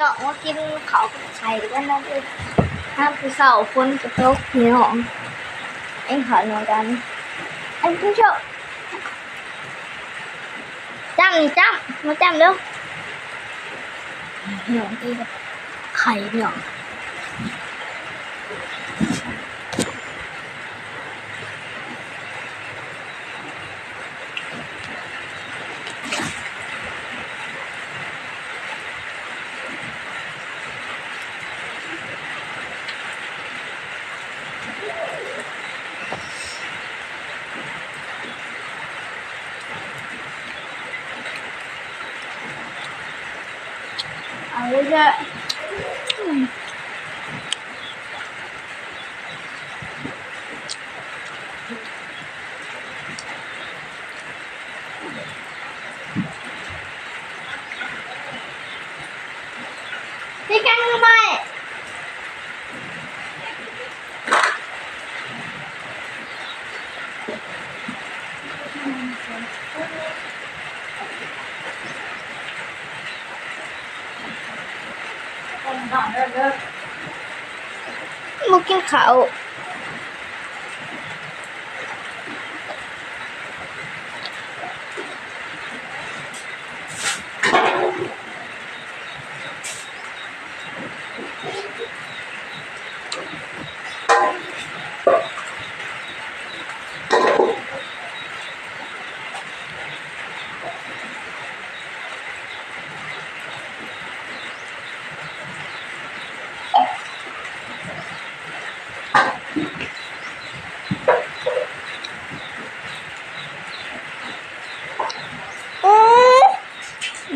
ก็ว่ากินเขาไข่กันนั่นเองห้ามคือเสาฝนกระตกเหนียวเอ็งขอหน่อยกันอันผู้ชมจำมาจำเด้อเหนียวที่ไข่เหนียวเอาเลยจ้ะพี่กันทำไมมากินข้าว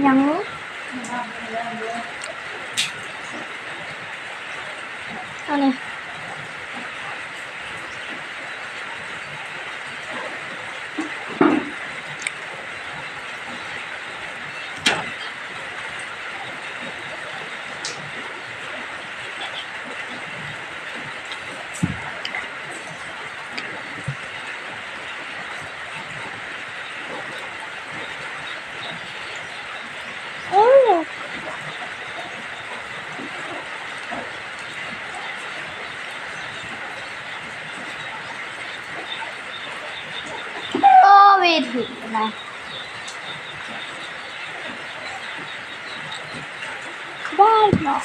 ยังเอาเนี่ยไม่ถึงนะได้หรอ